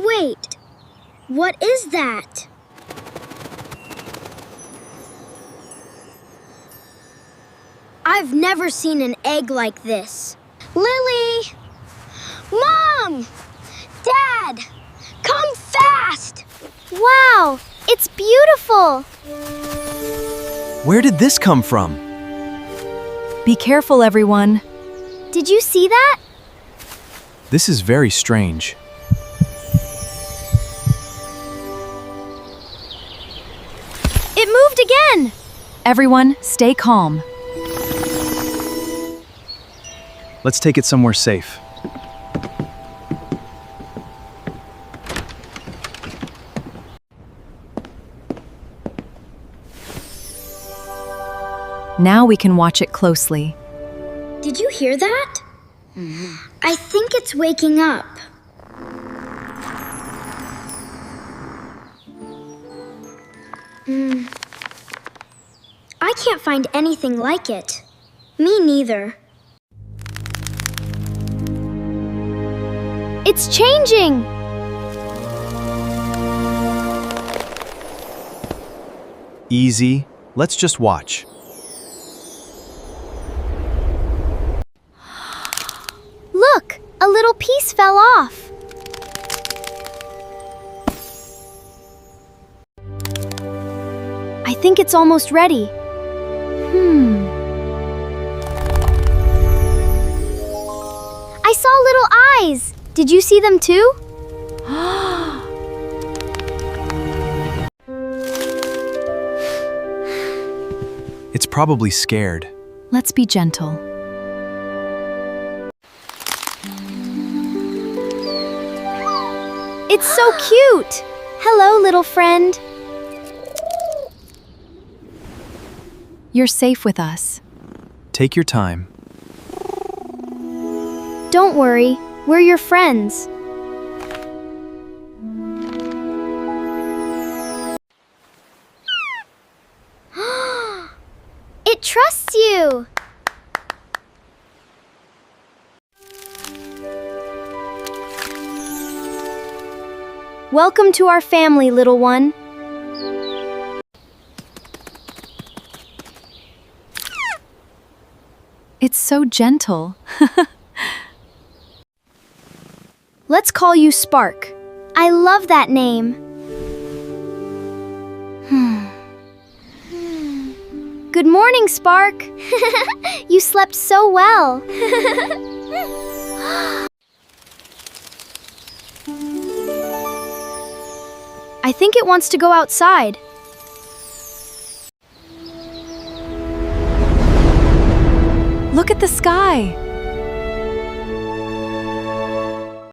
Wait, what is that? I've never seen an egg like this. Lily! Mom! Dad! Come fast! Wow, it's beautiful! Where did this come from? Be careful, everyone. Did you see that? This is very strange. It moved again! Everyone, stay calm. Let's take it somewhere safe. Now we can watch it closely. Did you hear that? I think it's waking up. I can't find anything like it. Me neither. It's changing! Easy. Let's just watch. Look, a little piece fell off. I think it's almost ready. I saw little eyes. Did you see them too? It's probably scared. Let's be gentle. It's so cute! Hello, little friend. You're safe with us. Take your time. Don't worry, we're your friends. It trusts you! Welcome to our family, little one. It's so gentle. Let's call you Spark. I love that name. Good morning, Spark. You slept so well. I think it wants to go outside. Look at the sky.